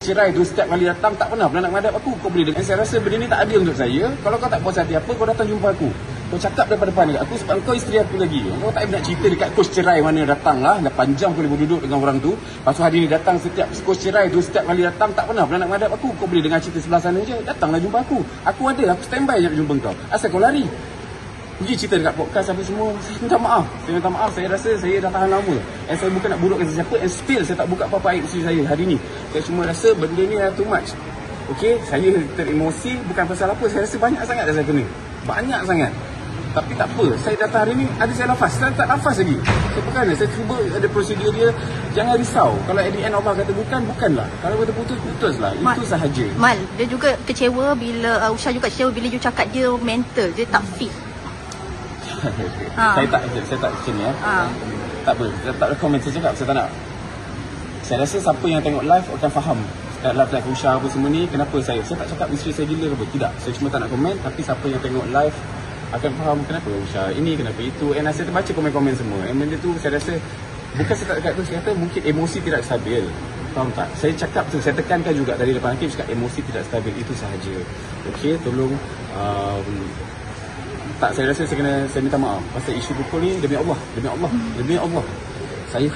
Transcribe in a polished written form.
cerai tu setiap kali datang tak pernah nak menghadap aku. Kau boleh dengar. Saya rasa benda ni tak adil untuk saya. Kalau kau tak puas hati apa, kau datang jumpa aku. Kau cakap depan-depan dekat aku sebab kau isteri aku lagi. Kau tak nak cerita dekat kos cerai mana datang lah. 8 jam kau boleh duduk dengan orang tu. Lepas tu hari ni datang setiap kos cerai tu setiap kali datang tak pernah nak menghadap aku. Kau boleh dengar cerita sebelah sana je. Datanglah jumpa aku. Aku ada. Aku standby je nak jumpa kau. Asal kau lari. Pergi cerita dekat podcast apa semua. Saya minta maaf. Saya minta maaf. Saya rasa saya dah tahan lama. Saya bukan nak burukkan sesiapa. And still saya tak buka apa-apa aib isteri saya hari ni. Saya cuma rasa benda ni dah too much. Okay, saya teremosi bukan pasal apa. Saya rasa banyak sangat dah saya kena. Banyak sangat. Tapi tak apa. Saya datang hari ni ada saya lafaz. Saya tak lafaz lagi. Saya bukan. Saya cuba ada prosedur dia. Jangan risau. Kalau at the end Allah kata bukan, bukanlah. Kalau kata putus, putuslah. Itu sahaja. Mal, dia juga kecewa bila Usha juga kecewa bila you cakap dia mental, dia tak fit. Saya tak macam ni tak apa, saya tak ada komen. Saya cakap saya tak nak. Saya rasa siapa yang tengok live akan faham live Usha apa semua ni. Kenapa saya tak cakap isteri saya gila ke apa. Tidak, saya cuma tak nak komen. Tapi siapa yang tengok live akan faham kenapa Usha ini, kenapa itu. And saya terbaca komen-komen semua. And benda tu saya rasa bukan saya tak cakap tu. Saya kata mungkin emosi tidak stabil. Faham tak? Saya cakap tu, saya tekankan juga dari depan hakim. Cakap emosi tidak stabil, itu sahaja. Okay, tolong tak, saya rasa saya minta maaf pasal isu pukul ni. Demi Allah, demi Allah, demi Allah, saya